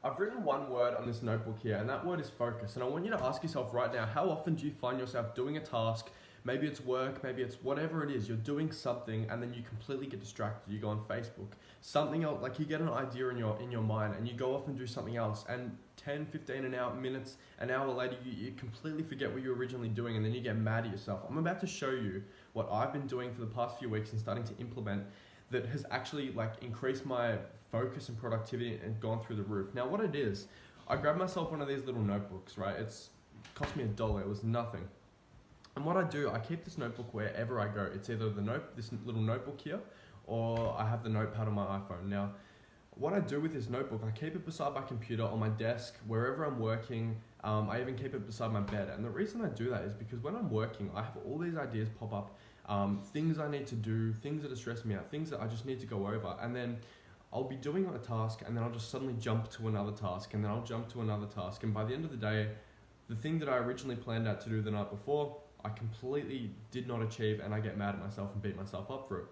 I've written one word on this notebook here, and that word is focus. And I want you to ask yourself right now, how often do you find yourself doing a task? Maybe it's work, maybe it's whatever it is, you're doing something and then you completely get distracted. You go on Facebook, something else, like you get an idea in your mind and you go off and do something else, and 10, 15 minutes, an hour later, you completely forget what you were originally doing, and then you get mad at yourself. I'm about to show you what I've been doing for the past few weeks and starting to implement that has actually like increased my focus and productivity and gone through the roof. Now what it is, I grabbed myself one of these little notebooks, right? It's cost me $1, it was nothing. And what I do, I keep this notebook wherever I go. It's either this little notebook here, or I have the notepad on my iPhone. Now, what I do with this notebook, I keep it beside my computer, on my desk, wherever I'm working. I even keep it beside my bed. And the reason I do that is because when I'm working, I have all these ideas pop up, things I need to do, things that are stressing me out, things that I just need to go over. And then I'll be doing a task, and then I'll just suddenly jump to another task, and then I'll jump to another task. And by the end of the day, the thing that I originally planned out to do the night before, I completely did not achieve, and I get mad at myself and beat myself up for it.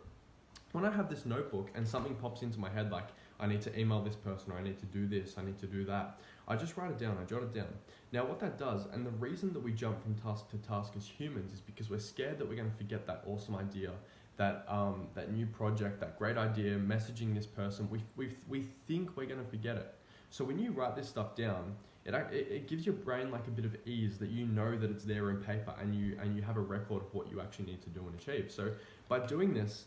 When I have this notebook and something pops into my head like, I need to email this person, or I need to do this, I need to do that, I just write it down, I jot it down. Now what that does, and the reason that we jump from task to task as humans, is because we're scared that we're going to forget that awesome idea, that new project, that great idea, messaging this person. We think we're going to forget it. So when you write this stuff down, it gives your brain like a bit of ease that you know that it's there in paper, and you have a record of what you actually need to do and achieve. So by doing this,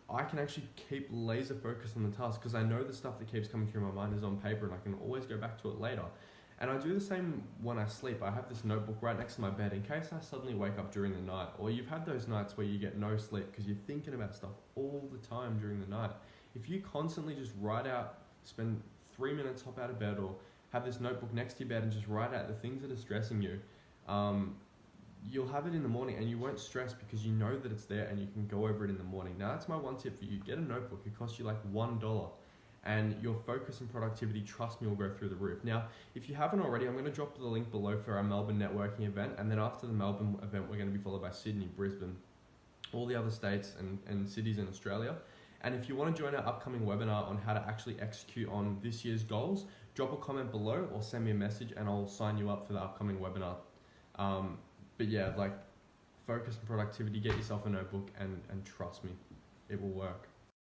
I can actually keep laser focused on the task because I know the stuff that keeps coming through my mind is on paper, and I can always go back to it later. And I do the same when I sleep. I have this notebook right next to my bed in case I suddenly wake up during the night, or you've had those nights where you get no sleep because you're thinking about stuff all the time during the night. If you constantly just write out, spend 3 minutes, hop out of bed, or have this notebook next to your bed and just write out the things that are stressing you, you'll have it in the morning and you won't stress because you know that it's there and you can go over it in the morning. Now that's my one tip for you. Get a notebook. It costs you like $1, and your focus and productivity, trust me, will go through the roof. Now, if you haven't already, I'm going to drop the link below for our Melbourne networking event, and then after the Melbourne event, we're going to be followed by Sydney, Brisbane, all the other states and cities in Australia. And if you want to join our upcoming webinar on how to actually execute on this year's goals, drop a comment below or send me a message and I'll sign you up for the upcoming webinar. But yeah, like, focus on productivity, get yourself a notebook, and trust me, it will work.